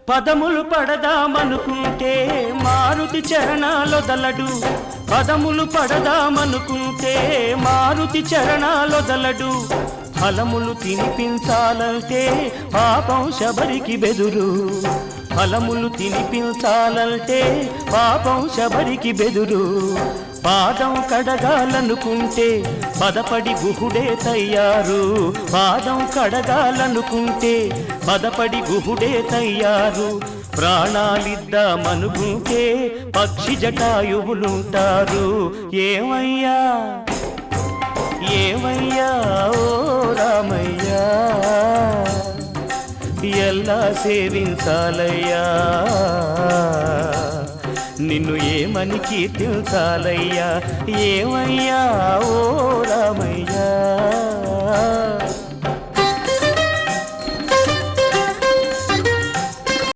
పదములు పడదామనుకుంటే మారుతి చరణాలొదలడు, పదములు పడదామనుకుంటే మారుతి చరణాలొదలడు. ఫలములు తినిపించాలంటే పాపం శబరికి బెదురు, ఫలములు తినిపించాలంటే పాపం శబరికి బెదురు. పాదం కడగాలనుకుంటే పదపడి గుహుడే తయ్యారు, పాదం కడగాలనుకుంటే పదపడి గుహుడే తయ్యారు. ప్రాణాలిద్దామనుకుంటే పక్షి జటాయువులుంటారు. ఏమయ్యా ఏమయ్యా ఓ రామయ్యా, ఎలా సేవించాలయ్యా, నిన్ను ఏమని కీర్తించాలయ్యా. ఏమయ్యా ఓ రామయ్యా.